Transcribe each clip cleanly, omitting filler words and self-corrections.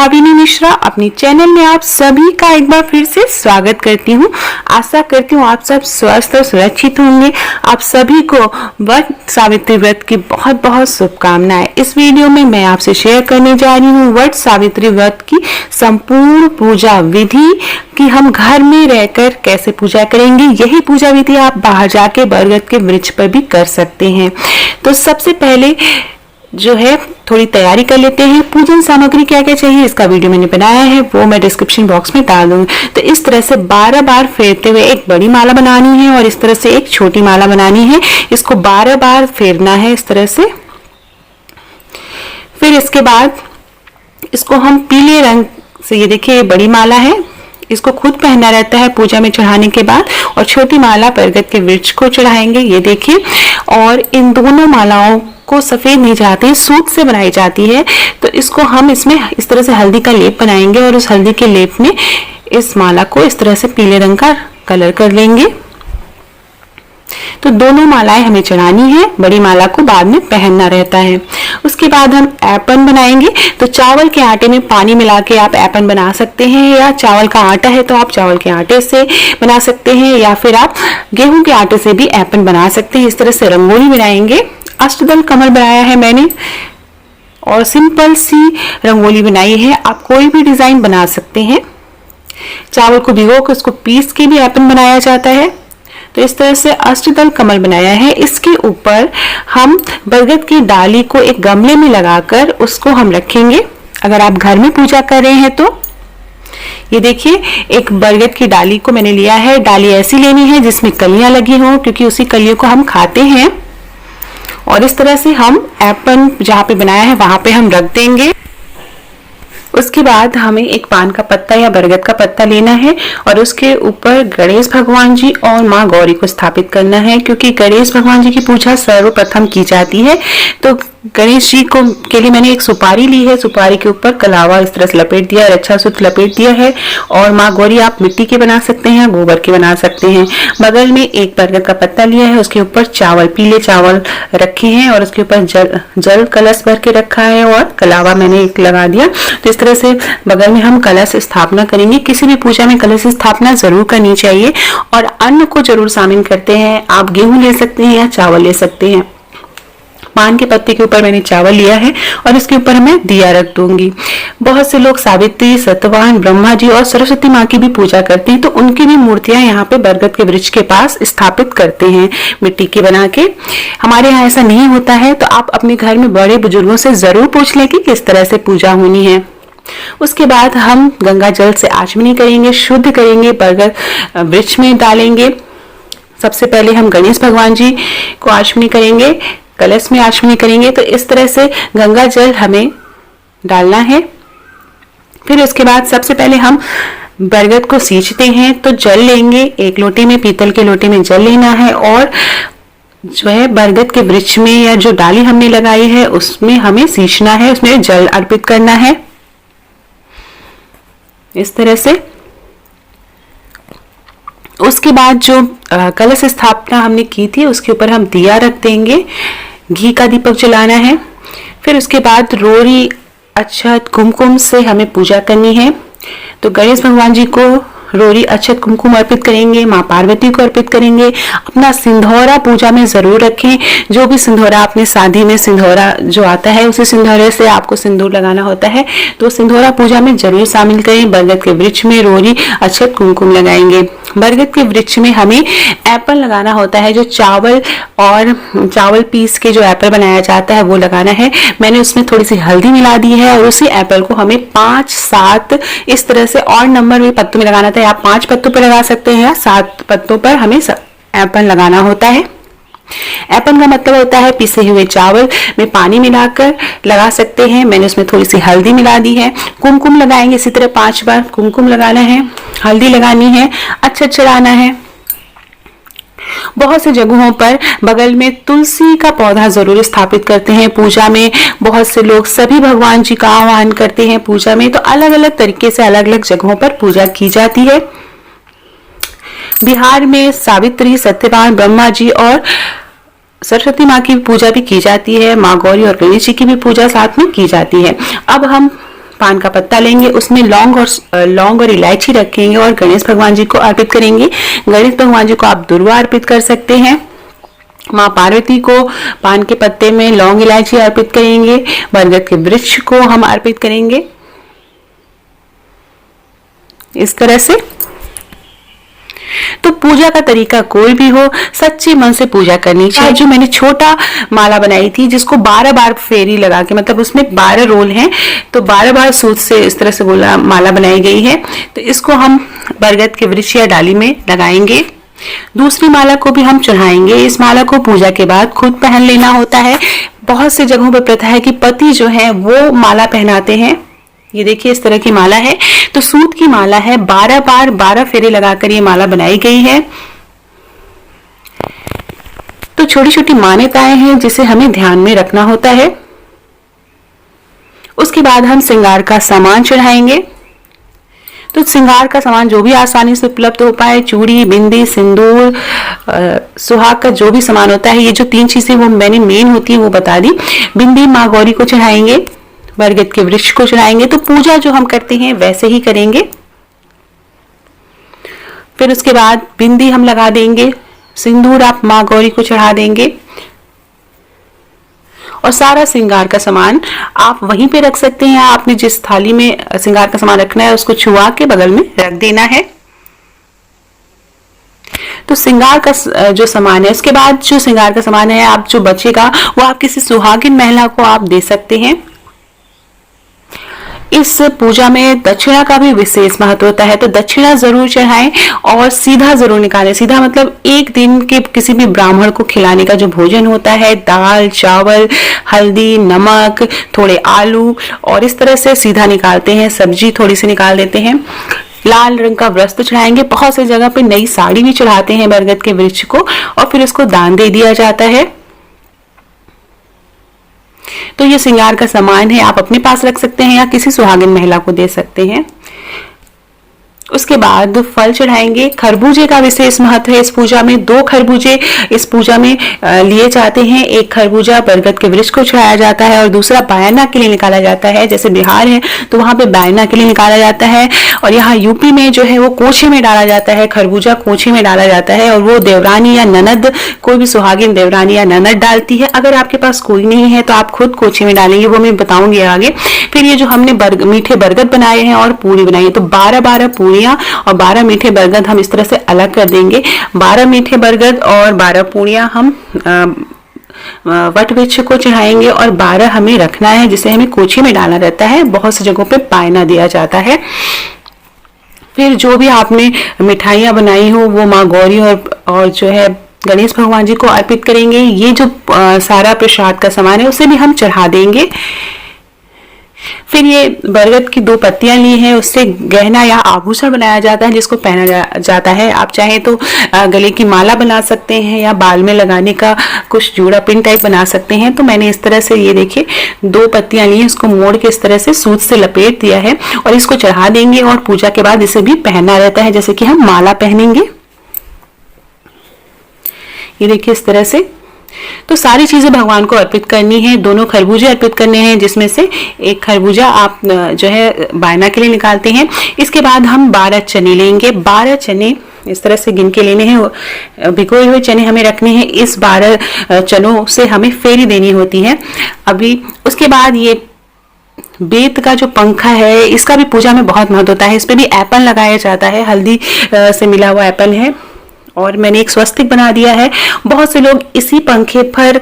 भाविनी मिश्रा अपनी चैनल में आप सभी का एक बार फिर से स्वागत करती हूँ। आशा करती हूँ आप सब स्वस्थ और सुरक्षित होंगे। आप सभी को वट सावित्री व्रत की बहुत बहुत शुभकामनाएं। इस वीडियो में मैं आपसे शेयर करने जा रही हूँ वट सावित्री व्रत की संपूर्ण पूजा विधि कि हम घर में रहकर कैसे पूजा करेंगे। यही पूजा विधि आप बाहर जाके बरगद के वृक्ष पर भी कर सकते हैं। तो सबसे पहले जो है थोड़ी तैयारी कर लेते हैं। पूजन सामग्री क्या क्या चाहिए इसका वीडियो मैंने बनाया है, वो मैं डिस्क्रिप्शन बॉक्स में डाल दूंगी। तो इस तरह से 12 बार फेरते हुए एक बड़ी माला बनानी है और इस तरह से एक छोटी माला बनानी है। इसको 12 बार फेरना है इस तरह से। फिर इसके बाद इसको हम पीले रंग से, ये देखिए ये बड़ी माला है, इसको खुद पहनना रहता है पूजा में चढ़ाने के बाद, और छोटी माला बरगद के वृक्ष को चढ़ाएंगे, ये देखिए। और इन दोनों मालाओं को सफेद नहीं चाहते हैं, सूत से बनाई जाती है। तो इसको हम इसमें इस तरह से हल्दी का लेप बनाएंगे और उस हल्दी के लेप में इस माला को इस तरह से पीले रंग का कलर कर लेंगे। तो दोनों मालाएं हमें चढ़ानी है, बड़ी माला को बाद में पहनना रहता है। उसके बाद हम ऐपन बनाएंगे। तो चावल के आटे में पानी मिला के आप ऐपन बना सकते हैं, या चावल का आटा है तो आप चावल के आटे से बना सकते हैं, या फिर आप गेहूं के आटे से भी ऐपन बना सकते हैं। इस तरह से रंगोली बनाएंगे। अष्टदल कमल बनाया है मैंने और सिंपल सी रंगोली बनाई है। आप कोई भी डिजाइन बना सकते हैं। चावल को भिगो कर उसको पीस के भी ऐपन बनाया जाता है। तो इस तरह से अष्टदल कमल बनाया है। इसके ऊपर हम बरगद की डाली को एक गमले में लगाकर उसको हम रखेंगे। अगर आप घर में पूजा कर रहे हैं तो ये देखिए एक बरगद की डाली को मैंने लिया है। डाली ऐसी लेनी है जिसमें कलियां लगी हों, क्योंकि उसी कलियों को हम खाते हैं। और इस तरह से हम ऐपन जहाँ पे बनाया है वहां पे हम रख देंगे। उसके बाद हमें एक पान का पत्ता या बरगद का पत्ता लेना है और उसके ऊपर गणेश भगवान जी और माँ गौरी को स्थापित करना है, क्योंकि गणेश भगवान जी की पूजा सर्वप्रथम की जाती है। तो गणेश जी को के लिए मैंने एक सुपारी ली है। सुपारी के ऊपर कलावा इस तरह से लपेट दिया है, अच्छा सूत लपेट दिया है। और माँ गौरी आप मिट्टी के बना सकते हैं, गोबर के बना सकते हैं। बगल में एक बरगद का पत्ता लिया है, उसके ऊपर चावल, पीले चावल रखे हैं और उसके ऊपर जल कलश भर के रखा है और कलावा मैंने एक लगा दिया। तो इस तरह से बगल में हम कलश स्थापना करेंगे। किसी भी पूजा में कलश स्थापना जरूर करनी चाहिए। और अन्न को जरूर शामिल करते हैं। आप गेहूं ले सकते हैं या चावल ले सकते हैं। पान के पत्ते के ऊपर मैंने चावल लिया है और इसके ऊपर मैं दिया रख दूंगी। बहुत से लोग सावित्री, सत्यवान, ब्रह्मा जी और सरस्वती माँ की भी पूजा करते हैं, तो उनकी भी मूर्तियां यहाँ पे बरगद के वृक्ष के पास स्थापित करते हैं मिट्टी की बना के। हमारे यहाँ ऐसा नहीं होता है, तो आप अपने घर में बड़े बुजुर्गों से जरूर पूछ लें कि किस तरह से पूजा होनी है। उसके बाद हम गंगा जल से आचमनी करेंगे, शुद्ध करेंगे, बरगद वृक्ष में डालेंगे। सबसे पहले हम गणेश भगवान जी को आचमनी करेंगे, कलश में आचमनी करेंगे। तो इस तरह से गंगा जल हमें डालना है। फिर उसके बाद सबसे पहले हम बरगद को सींचते हैं। तो जल लेंगे, एक लोटे में, पीतल के लोटे में जल लेना है और जो है बरगद के वृक्ष में या जो डाली हमने लगाई है उसमें हमें सींचना है, उसमें जल अर्पित करना है इस तरह से। उसके बाद जो कलश स्थापना हमने की थी उसके ऊपर हम दिया रख देंगे, घी का दीपक जलाना है। फिर उसके बाद रोरी, अक्षत, कुमकुम से हमें पूजा करनी है। तो गणेश भगवान जी को रोरी, अक्षत, कुमकुम अर्पित करेंगे, माँ पार्वती को अर्पित करेंगे। अपना सिंधौरा पूजा में जरूर रखें। जो भी सिंधौरा आपने शादी में सिंधौरा जो आता है उसी सिंधौरे से आपको सिंदूर लगाना होता है, तो सिंधौरा पूजा में जरूर शामिल करें। बरगद के वृक्ष में रोरी, अक्षत, कुमकुम लगाएंगे। बरगद के वृक्ष में हमें एप्पल लगाना होता है, जो चावल पीस के जो एप्पल बनाया जाता है वो लगाना है। मैंने उसमें थोड़ी सी हल्दी मिला दी है और उसी एप्पल को हमें 5, 7 इस तरह से और नंबर में पत्तों में लगाना था। आप 5 पत्तों पर लगा सकते हैं या 7 पत्तों पर हमें एप्पल लगाना होता है। एप्पल का मतलब होता है पिसे हुए चावल में पानी मिलाकर लगा सकते हैं। मैंने उसमें थोड़ी सी हल्दी मिला दी है। कुमकुम लगाएंगे, इसी तरह 5 बार कुमकुम लगाना है, हल्दी लगानी है, अच्छा चढ़ाना है। बहुत से जगहों पर बगल में तुलसी का पौधा जरूर स्थापित करते हैं पूजा में। बहुत से लोग सभी भगवान जी का आह्वान करते हैं पूजा में। तो अलग अलग तरीके से अलग अलग जगहों पर पूजा की जाती है। बिहार में सावित्री, सत्यवान, ब्रह्मा जी और सरस्वती माँ की पूजा भी की जाती है। माँ गौरी और गणेश जी की भी पूजा साथ में की जाती है। अब हम पान का पत्ता लेंगे, उसमें लौंग और इलायची रखेंगे और गणेश भगवान जी को अर्पित करेंगे। गणेश भगवान जी को आप दुर्वा अर्पित कर सकते हैं। माँ पार्वती को पान के पत्ते में लौंग इलायची अर्पित करेंगे। बरगद के वृक्ष को हम अर्पित करेंगे इस तरह से। तो पूजा का तरीका कोई भी हो, सच्चे मन से पूजा करनी चाहिए। जो मैंने छोटा माला बनाई थी जिसको 12 बार फेरी लगा के, मतलब उसमें 12 रोल हैं, तो 12 बार सूत से इस तरह से माला बनाई गई है। तो इसको हम बरगद के वृक्ष या डाली में लगाएंगे। दूसरी माला को भी हम चढ़ाएंगे। इस माला को पूजा के बाद खुद पहन लेना होता है। बहुत सी जगहों पर प्रथा है कि पति जो है वो माला पहनाते हैं। ये देखिए इस तरह की माला है, तो सूत की माला है। 12 बार 12 फेरे लगाकर ये माला बनाई गई है। तो छोटी छोटी मान्यताएं हैं जिसे हमें ध्यान में रखना होता है। उसके बाद हम श्रृंगार का सामान चढ़ाएंगे। तो श्रृंगार का सामान जो भी आसानी से उपलब्ध हो पाए, चूड़ी, बिंदी, सिंदूर, सुहाग का जो भी सामान होता है, ये जो 3 चीजें वो मैंने मेन होती है वो बता दी। बिंदी माँ गौरी को चढ़ाएंगे, बरगद के वृक्ष को चढ़ाएंगे। तो पूजा जो हम करते हैं वैसे ही करेंगे। फिर उसके बाद बिंदी हम लगा देंगे, सिंदूर आप माँ गौरी को चढ़ा देंगे और सारा श्रृंगार का सामान आप वहीं पे रख सकते हैं। आपने जिस थाली में श्रृंगार का सामान रखना है उसको छुआ के बगल में रख देना है। तो श्रृंगार का जो सामान है, उसके बाद जो श्रृंगार का सामान है आप जो बचेगा वो आप किसी सुहागिन महिला को आप दे सकते हैं। इस पूजा में दक्षिणा का भी विशेष महत्व होता है, तो दक्षिणा जरूर चढ़ाएं और सीधा जरूर निकालें। सीधा मतलब एक दिन के किसी भी ब्राह्मण को खिलाने का जो भोजन होता है, दाल, चावल, हल्दी, नमक, थोड़े आलू और इस तरह से सीधा निकालते हैं। सब्जी थोड़ी सी निकाल देते हैं। लाल रंग का वस्त्र चढ़ाएंगे। बहुत सी जगह पे नई साड़ी भी चढ़ाते हैं बरगद के वृक्ष को और फिर उसको दान दे दिया जाता है। तो ये श्रृंगार का सामान है, आप अपने पास रख सकते हैं या किसी सुहागिन महिला को दे सकते हैं। उसके बाद फल चढ़ाएंगे। खरबूजे का विशेष महत्व है इस पूजा में। 2 खरबूजे इस पूजा में लिए जाते हैं। एक खरबूजा बरगद के वृक्ष को चढ़ाया जाता है और दूसरा बायना के लिए निकाला जाता है। जैसे बिहार है तो वहां पे बायना के लिए निकाला जाता है और यहाँ यूपी में जो है वो कोछे में डाला जाता है। खरबूजा कोछे में डाला जाता है और वो देवरानी या ननद, कोई भी सुहागिन देवरानी या ननद डालती है। अगर आपके पास कोई नहीं है तो आप खुद कोछे में डालेंगे, वो मैं बताऊंगी आगे। फिर ये जो हमने मीठे बरगद बनाए हैं और पूरी बनाई है, तो 12 पूरी और 12 मीठे बरगद हम इस तरह से अलग कर देंगे। 12 मीठे बरगद और 12 पूड़ियां हम वट वृक्ष को चढ़ाएंगे और 12 हमें रखना है, जिसे हमें कोछे में डालना रहता है। बहुत सी जगहों पे पायना दिया जाता है। फिर जो भी आपने मिठाइयां बनाई हो वो माँ गौरी और जो है गणेश भगवान जी को अर्पित करेंगे। ये जो सारा प्रसाद का सामान है उसे भी हम चढ़ा देंगे। फिर ये बरगद की 2 पत्तियां ली हैं, उससे गहना या आभूषण बनाया जाता है जिसको पहना जाता है। आप चाहे तो गले की माला बना सकते हैं या बाल में लगाने का कुछ जूड़ा पिन टाइप बना सकते हैं। तो मैंने इस तरह से ये देखिए 2 पत्तियां ली हैं, इसको मोड़ के इस तरह से सूत से लपेट दिया है और इसको चढ़ा देंगे और पूजा के बाद इसे भी पहनना रहता है जैसे कि हम माला पहनेंगे। ये देखिए इस तरह से। तो सारी चीजें भगवान को अर्पित करनी है। 2 खरबूजे अर्पित करने हैं जिसमें से एक खरबूजा आप जो है बायना के लिए निकालते हैं। इसके बाद हम 12 चने लेंगे। 12 चने इस तरह से गिन के लेने हैं। भिगोए हुए चने हमें रखने हैं। इस 12 चनों से हमें फेरी देनी होती है। अभी उसके बाद ये बेत का जो पंखा है इसका भी पूजा में बहुत महत्व होता है। इस पे भी एपल लगाया जाता है, हल्दी से मिला हुआ एपल है और मैंने एक स्वस्तिक बना दिया है। बहुत से लोग इसी पंखे पर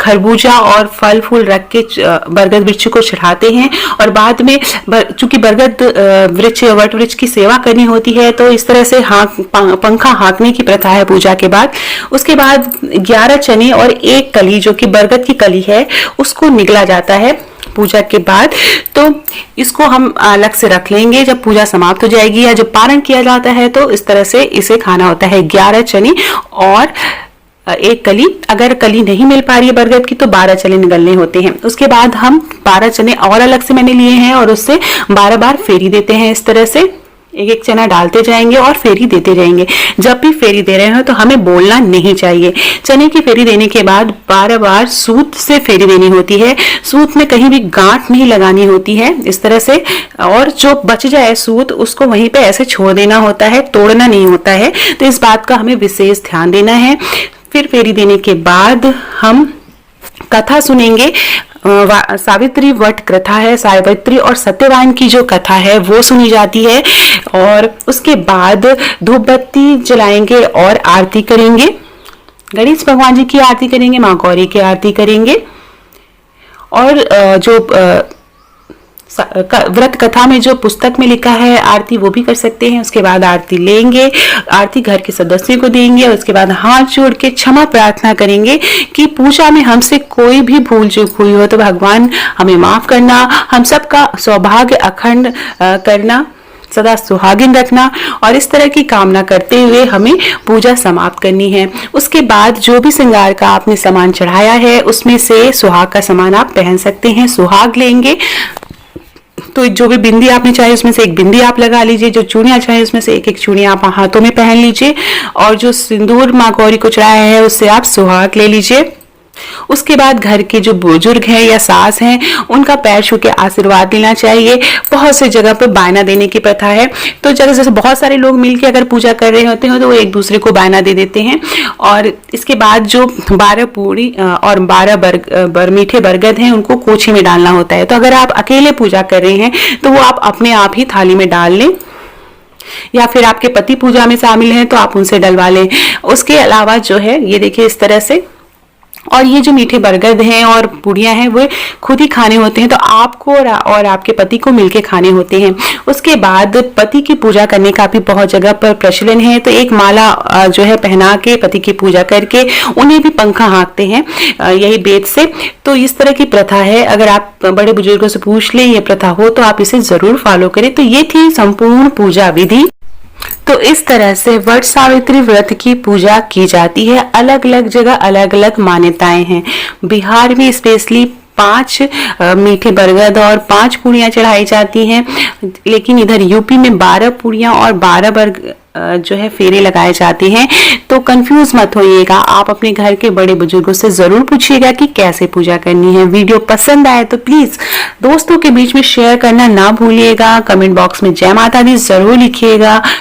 खरबूजा और फल फूल रख के बरगद वृक्ष को चढ़ाते हैं और बाद में चूंकि बरगद वृक्ष वट वृक्ष की सेवा करनी होती है तो इस तरह से पंखा हाँकने की प्रथा है पूजा के बाद। उसके बाद 11 चने और 1 कली जो कि बरगद की कली है उसको निगला जाता है पूजा के बाद। तो इसको हम अलग से रख लेंगे। जब पूजा समाप्त हो जाएगी या जब पारण किया जाता है तो इस तरह से इसे खाना होता है। 11 चने और 1 कली। अगर कली नहीं मिल पा रही है बरगद की तो 12 चने निगलने होते हैं। उसके बाद हम 12 चने और अलग से मैंने लिए हैं और उससे 12 बार फेरी देते हैं इस तरह से। एक एक चना डालते जाएंगे और फेरी देते जाएंगे। जब भी फेरी दे रहे हो तो हमें बोलना नहीं चाहिए। चने की फेरी देने के बाद 12 बार सूत से फेरी देनी होती है। सूत में कहीं भी गांठ नहीं लगानी होती है, इस तरह से। और जो बच जाए सूत उसको वहीं पे ऐसे छोड़ देना होता है, तोड़ना नहीं होता है। तो इस बात का हमें विशेष ध्यान देना है। फिर फेरी देने के बाद हम कथा सुनेंगे। सावित्री वट कथा है, सावित्री और सत्यवान की जो कथा है वो सुनी जाती है। और उसके बाद धूप बत्ती जलाएंगे और आरती करेंगे। गणेश भगवान जी की आरती करेंगे, माँ गौरी की आरती करेंगे। और जो व्रत कथा में जो पुस्तक में लिखा है आरती वो भी कर सकते हैं। उसके बाद आरती लेंगे, आरती घर के सदस्यों को देंगे और उसके बाद हाथ जोड़ के क्षमा प्रार्थना करेंगे कि पूजा में हमसे कोई भी भूल चूक हुई हो तो भगवान हमें माफ करना, हम सबका सौभाग्य अखंड करना, सदा सुहागिन रखना। और इस तरह की कामना करते हुए हमें पूजा समाप्त करनी है। उसके बाद जो भी श्रृंगार का आपने सामान चढ़ाया है उसमें से सुहाग का सामान आप पहन सकते हैं। सुहाग लेंगे तो जो भी बिंदी आपने चाहे उसमें से एक बिंदी आप लगा लीजिए, जो चूड़ियां चाहे उसमें से एक एक चूड़ी आप हाथों में पहन लीजिए। और जो सिंदूर माँ गौरी को चढ़ाया है उससे आप सुहाग ले लीजिए। उसके बाद घर के जो बुजुर्ग हैं या सास हैं उनका पैर छू के आशीर्वाद लेना चाहिए। बहुत से जगह पर बायना देने की प्रथा है, तो जैसे बहुत सारे लोग मिलकर अगर पूजा कर रहे होते हैं तो वो एक दूसरे को बायना दे देते हैं। और इसके बाद जो 12 पूरी और 12 मीठे बरगद हैं उनको कोछी में डालना होता है। तो अगर आप अकेले पूजा कर रहे हैं तो वो आप अपने आप ही थाली में डाल लें, या फिर आपके पति पूजा में शामिल हैं तो आप उनसे डलवा लें। उसके अलावा जो है ये देखिए इस तरह से। और ये जो मीठे बरगद हैं और पूड़ियां हैं वो खुद ही खाने होते हैं, तो आपको और आपके पति को मिलके खाने होते हैं। उसके बाद पति की पूजा करने का भी बहुत जगह पर प्रचलन है, तो एक माला जो है पहना के पति की पूजा करके उन्हें भी पंखा हाँकते हैं यही बेद से। तो इस तरह की प्रथा है। अगर आप बड़े बुजुर्गों से पूछ लें ये प्रथा हो तो आप इसे जरूर फॉलो करें। तो ये थी संपूर्ण पूजा विधि। तो इस तरह से वट सावित्री व्रत की पूजा की जाती है। अलग अलग जगह अलग अलग मान्यताएं हैं। बिहार में स्पेशली 5 मीठे बरगद और 5 पूड़ियां चढ़ाई जाती हैं, लेकिन इधर यूपी में 12 पूड़ियां और 12 जो है फेरे लगाए जाते हैं। तो कंफ्यूज मत होइएगा, आप अपने घर के बड़े बुजुर्गों से जरूर पूछिएगा कि कैसे पूजा करनी है। वीडियो पसंद आए तो प्लीज दोस्तों के बीच में शेयर करना ना भूलिएगा। कमेंट बॉक्स में जय माता दी जरूर लिखिएगा।